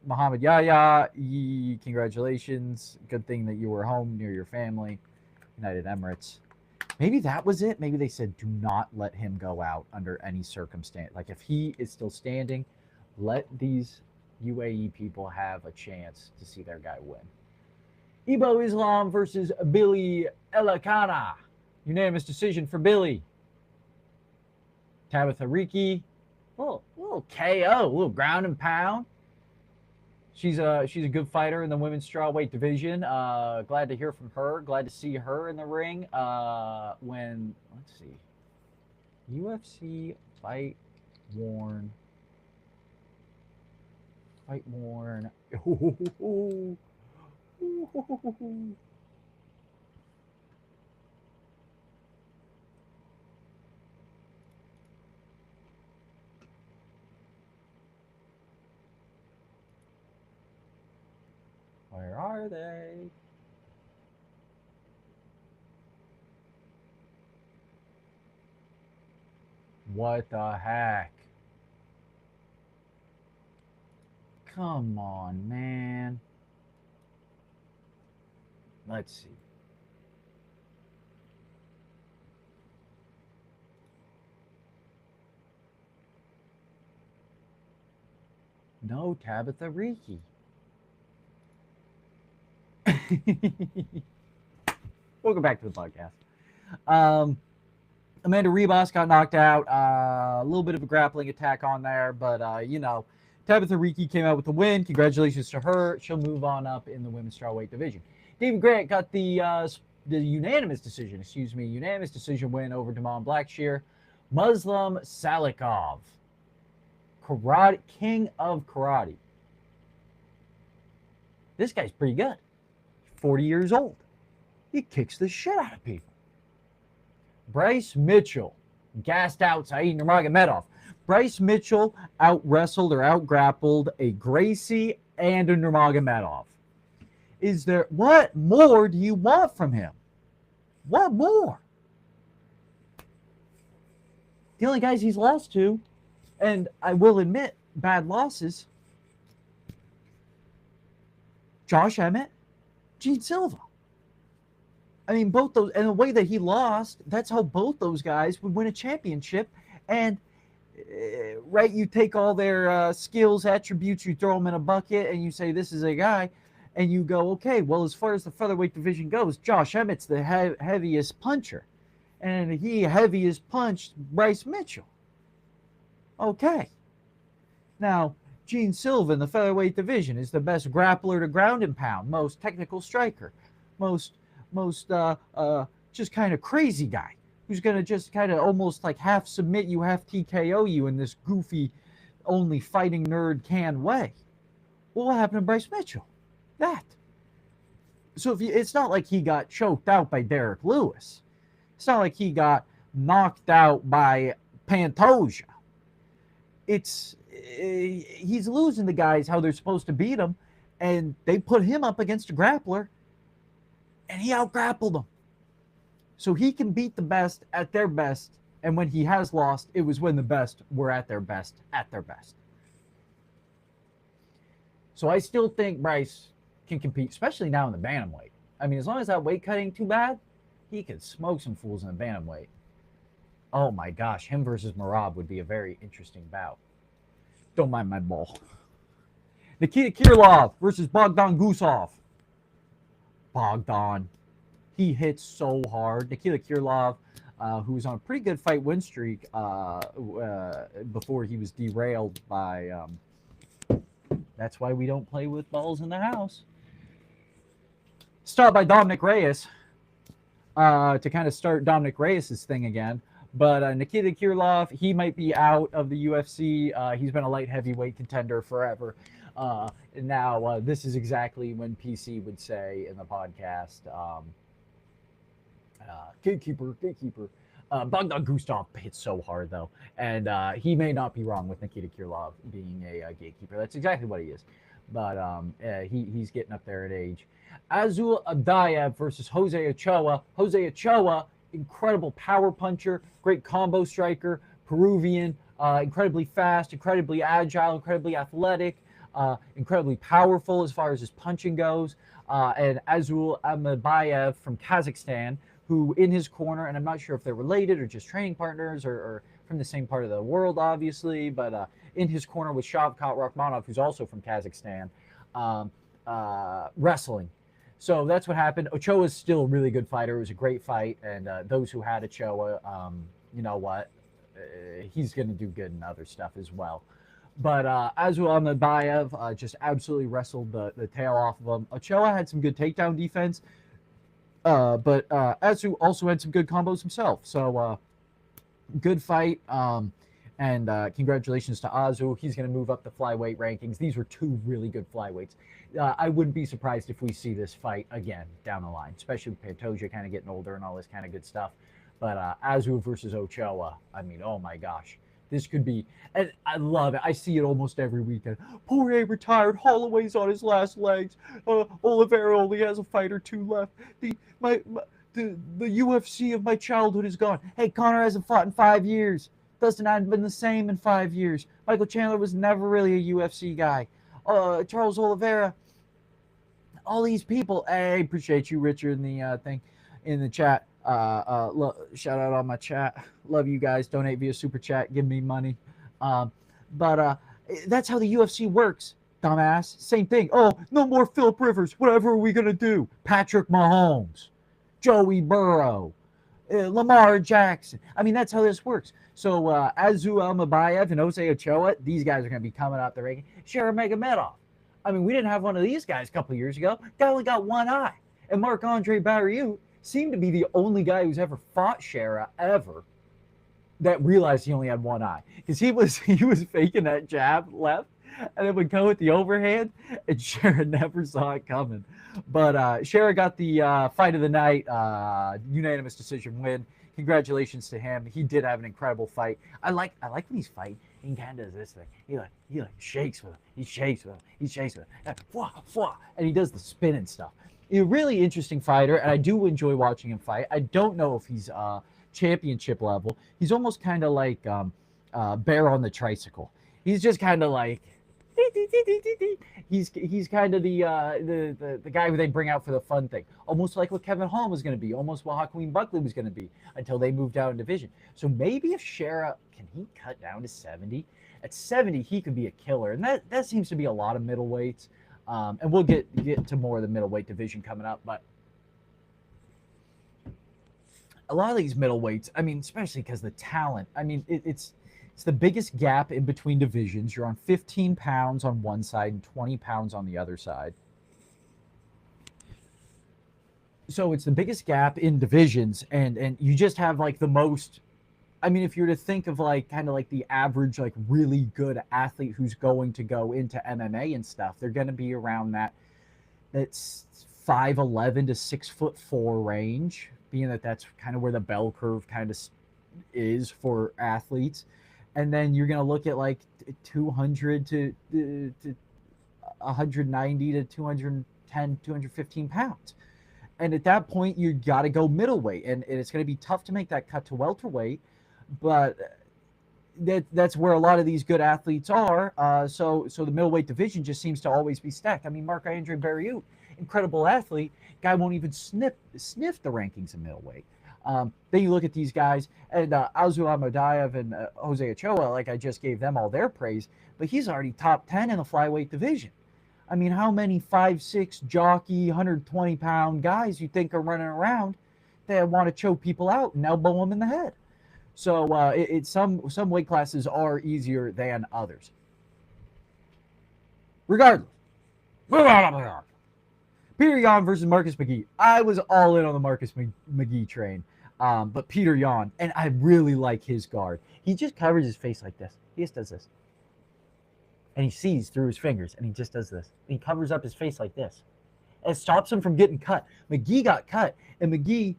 S1: Muhammad Yahya, congratulations. Good thing that you were home near your family. United Emirates. Maybe that was it. Maybe they said, do not let him go out under any circumstance. Like if he is still standing, let these UAE people have a chance to see their guy win. Ibo Islam versus Billy Elakana. Unanimous decision for Billy. Tabitha Ricci, little KO, a little ground and pound. She's a good fighter in the women's strawweight division. Glad to hear from her. Glad to see her in the ring. When let's see, UFC fight worn. Where are they? What the heck? Come on, man. Let's see. No, Tabitha Ricci. Welcome back to the podcast. Amanda Ribas got knocked out. A little bit of a grappling attack on there, but Tabitha Ricci came out with the win. Congratulations to her. She'll move on up in the women's strawweight division. David Grant got the unanimous decision win over Damon Blackshear. Muslim Salikov, karate king of karate. This guy's pretty good. 40 years old. He kicks the shit out of people. Bryce Mitchell gassed out Said Nurmagomedov. Bryce Mitchell out-wrestled or out-grappled a Gracie and a Nurmagomedov. What more do you want from him? What more? The only guys he's lost to, and I will admit, bad losses, Josh Emmett, Gene Silva. I mean, both those, and the way that he lost, that's how both those guys would win a championship. And, right, you take all their skills, attributes, you throw them in a bucket, and you say, this is a guy, and you go, okay, well, as far as the featherweight division goes, Josh Emmett's the heaviest puncher. And he heaviest punched Bryce Mitchell. Okay. Now, Gene Silva in the featherweight division is the best grappler to ground and pound, most technical striker, most just kind of crazy guy who's going to just kind of almost like half submit you, half TKO you in this goofy, only fighting nerd can way. Well, what happened to Bryce Mitchell? That. So it's not like he got choked out by Derek Lewis. It's not like he got knocked out by Pantoja. It's he's losing the guys how they're supposed to beat him, and they put him up against a grappler, and he out-grappled them. So he can beat the best at their best, and when he has lost, it was when the best were at their best, at their best. So I still think Bryce can compete, especially now in the bantamweight. I mean, as long as that weight cut ain't too bad, he could smoke some fools in the bantamweight. Oh my gosh, him versus Merab would be a very interesting bout. Don't mind my ball. Nikita Krylov versus Bogdan Gusov. Bogdan. He hits so hard. Nikita Krylov, who was on a pretty good fight win streak before he was derailed by... that's why we don't play with balls in the house. Stopped by Dominic Reyes to kind of start Dominic Reyes' thing again. But Nikita Krylov, he might be out of the UFC. He's been a light heavyweight contender forever. And now this is exactly when PC would say in the podcast, gatekeeper. Bogdan Gustov hits so hard, though. And he may not be wrong with Nikita Krylov being a gatekeeper. That's exactly what he is. But he's getting up there in age. Azul Adayev versus Jose Ochoa. Jose Ochoa, incredible power puncher, great combo striker, Peruvian, incredibly fast, incredibly agile, incredibly athletic, incredibly powerful as far as his punching goes. And Azul Amabayev from Kazakhstan, who in his corner, and I'm not sure if they're related or just training partners or from the same part of the world, obviously, but in his corner with Shavkat Rakhmonov, who's also from Kazakhstan, wrestling. So that's what happened. Ochoa is still a really good fighter. It was a great fight, and those who had Ochoa, you know what, he's going to do good in other stuff as well. But Azul Amabayev just absolutely wrestled the tail off of him. Ochoa had some good takedown defense, but Azul also had some good combos himself. So good fight, and congratulations to Azul. He's going to move up the flyweight rankings. These were two really good flyweights. I wouldn't be surprised if we see this fight again down the line, especially with Pantoja kind of getting older and all this kind of good stuff. But Azul versus Ochoa, I mean, oh my gosh. This could be, and I love it. I see it almost every weekend. Poirier retired. Holloway's on his last legs. Oliveira only has a fight or two left. The UFC of my childhood is gone. Hey, Conor hasn't fought in 5 years. Dustin hadn't been the same in 5 years. Michael Chandler was never really a UFC guy. Charles Oliveira. All these people. Hey, appreciate you, Richard, in the thing, in the chat. Shout out on my chat. Love you guys. Donate via super chat. Give me money. But that's how the UFC works, dumbass. Same thing. Oh, no more Philip Rivers. Whatever are we gonna do? Patrick Mahomes, Joey Burrow, Lamar Jackson. I mean, that's how this works. So Azul Amabayev and Jose Ochoa, these guys are gonna be coming out the ranking. Sharmagomedov. I mean, we didn't have one of these guys a couple of years ago. Guy only got one eye. And Marc-Andre Barriault seemed to be the only guy who's ever fought Shara ever that realized he only had one eye, because he was faking that jab left and then would go with the overhand, and Shara never saw it coming. But Shara got the fight of the night, unanimous decision win. Congratulations to him. He did have an incredible fight. I like when he's fighting. He kind of does this thing. He shakes with him. He shakes with him. He shakes with him. And he does the spin and stuff. He's a really interesting fighter, and I do enjoy watching him fight. I don't know if he's championship level. He's almost kind of like Bear on the Tricycle. He's just kind of like he's kind of the guy who they bring out for the fun thing, almost like what Kevin Holm was going to be, almost what Hakeem Buckley was going to be until they moved down in division. So maybe if Shara can he cut down to 70? At 70, he could be a killer, and that seems to be a lot of middleweights. And we'll get to more of the middleweight division coming up, but a lot of these middleweights, I mean, especially because the talent, I mean, it's the biggest gap in between divisions. You're on 15 pounds on one side and 20 pounds on the other side. So it's the biggest gap in divisions, and you just have like the most, I mean, if you were to think of like kind of like the average, like really good athlete who's going to go into MMA and stuff, they're going to be around that's 5'11" to 6'4" range, being that's kind of where the bell curve kind of is for athletes. And then you're going to look at like 200 to 190 to 210, 215 pounds. And at that point, you got to go middleweight. And it's going to be tough to make that cut to welterweight. But that's where a lot of these good athletes are. So the middleweight division just seems to always be stacked. I mean, Marc-Andre Barriault, incredible athlete, guy won't even sniff the rankings in middleweight. Then you look at these guys, and Auzu Ahmadayev and Jose Ochoa, like I just gave them all their praise, but he's already top 10 in the flyweight division. I mean, how many 5'6" jockey, 120-pound guys you think are running around that want to choke people out and elbow them in the head? So some weight classes are easier than others. Regardless, Peter Yan versus Marcus McGee. I was all in on the Marcus McGee train, but Peter Yan, and I really like his guard. He just covers his face like this. He just does this. And he sees through his fingers, and he just does this. And he covers up his face like this. And it stops him from getting cut. McGee got cut, and McGee,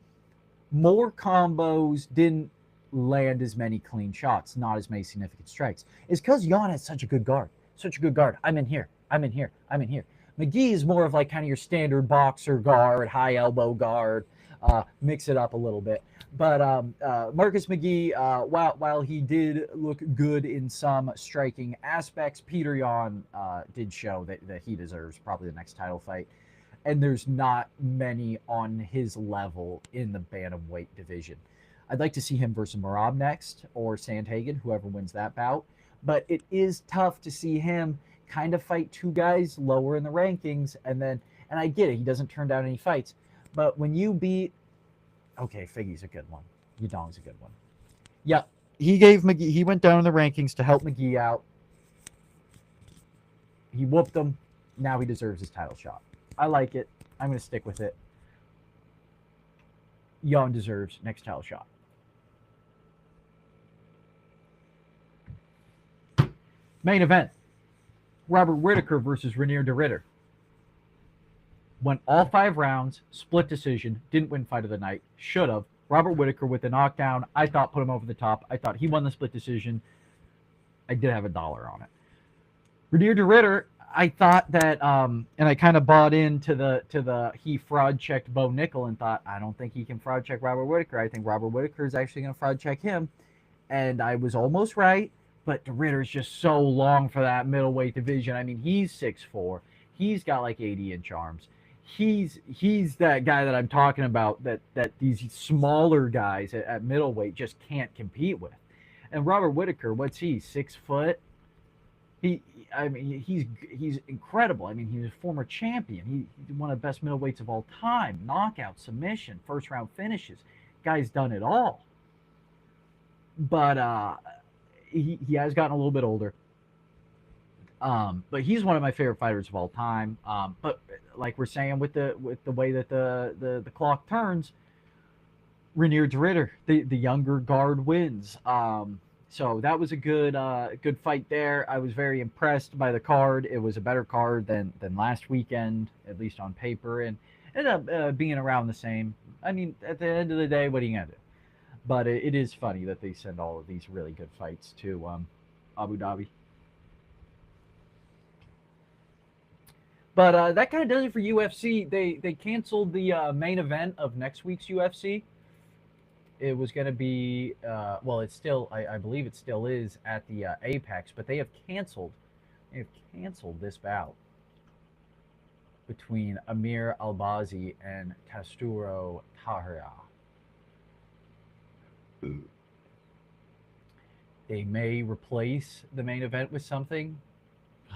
S1: more combos, didn't land as many clean shots, not as many significant strikes. It's because Yan has such a good guard. Such a good guard. I'm in here. I'm in here. I'm in here. McGee is more of like kind of your standard boxer guard, high elbow guard, mix it up a little bit. But Marcus McGee, while he did look good in some striking aspects, Peter Yan did show that he deserves probably the next title fight. And there's not many on his level in the bantamweight division. I'd like to see him versus Merab next, or Sandhagen, whoever wins that bout. But it is tough to see him kind of fight two guys lower in the rankings, and I get it, he doesn't turn down any fights. But when you beat, okay, Figgy's a good one. Yudong's a good one. Yeah, he went down in the rankings to help McGee out. He whooped him. Now he deserves his title shot. I like it. I'm going to stick with it. Yan deserves next title shot. Main event. Robert Whitaker versus Reinier de Ridder. Went all 5 rounds, split decision, didn't win fight of the night, should have. Robert Whitaker with the knockdown, I thought put him over the top. I thought he won the split decision. I did have $1 on it. Reinier de Ridder, I thought that, and I kind of bought into the he fraud checked Bo Nickel and thought, I don't think he can fraud check Robert Whitaker. I think Robert Whitaker is actually going to fraud check him. And I was almost right, but de Ridder is just so long for that middleweight division. I mean, he's 6'4". He's got like 80-inch arms. He's that guy that I'm talking about that these smaller guys at middleweight just can't compete with. And Robert Whitaker, what's he, 6 foot? He's incredible. I mean, he's a former champion. He's one of the best middleweights of all time. Knockout, submission, first round finishes. Guy's done it all. But he has gotten a little bit older. But he's one of my favorite fighters of all time. But like we're saying, with the way that the clock turns, Reinier de Ridder, the younger guard, wins. So that was a good fight there. I was very impressed by the card. It was a better card than last weekend, at least on paper, and ended up being around the same. I mean, at the end of the day, what are you gonna do? But it is funny that they send all of these really good fights to Abu Dhabi. But that kind of does it for UFC. They canceled the main event of next week's UFC. It was going to be, well, it's still, I believe it still is at the Apex, but they have canceled this bout between Amir Albazi and Casturo Tahira. They may replace the main event with something.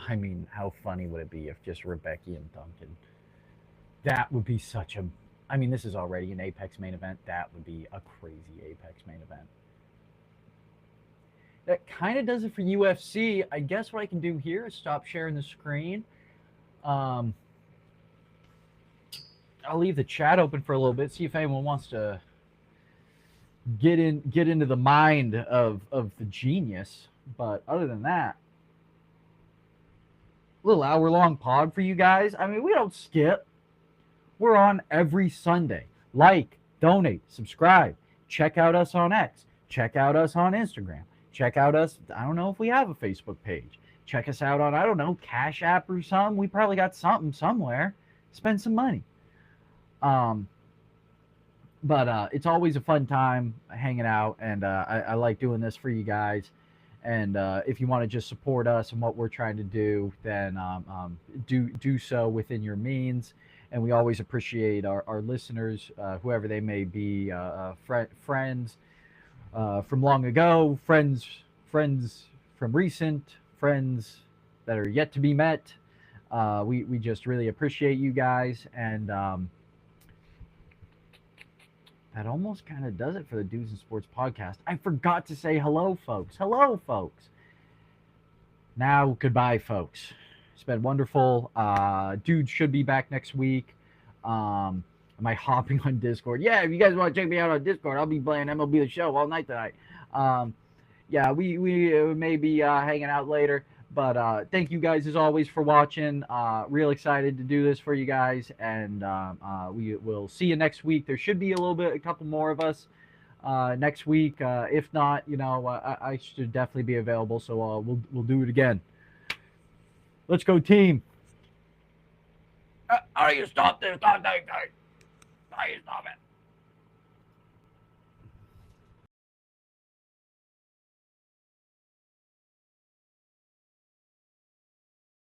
S1: I mean, how funny would it be if just Rebecca and Duncan? That would be such a... I mean, this is already an Apex main event. That would be a crazy Apex main event. That kind of does it for UFC. I guess what I can do here is stop sharing the screen. I'll leave the chat open for a little bit, see if anyone wants to get into the mind of the genius. But other than that, little hour-long pod for you guys. I mean, we don't skip. We're on every Sunday. Like, donate, subscribe. Check out us on X. Check out us on Instagram. check out us. I don't know if we have a Facebook page. Check us out on, I don't know, Cash App or something. We probably got something somewhere. Spend some money. But it's always a fun time hanging out, and I like doing this for you guys. And if you want to just support us and what we're trying to do, then do so within your means. And we always appreciate our listeners, whoever they may be, friends from long ago, friends from recent, friends that are yet to be met. We just really appreciate you guys, and that almost kind of does it for the Dudes and Sports podcast. I forgot to say hello, folks. Hello, folks. Now, goodbye, folks. It's been wonderful. Dude should be back next week. Am I hopping on Discord? Yeah, if you guys want to check me out on Discord, I'll be playing MLB The Show all night tonight. Yeah, we may be hanging out later. But thank you guys as always for watching. Real excited to do this for you guys, and we will see you next week. There should be a couple more of us next week. If not, I should definitely be available. So we'll do it again. Let's go, team. How do you stop this? How do you stop it?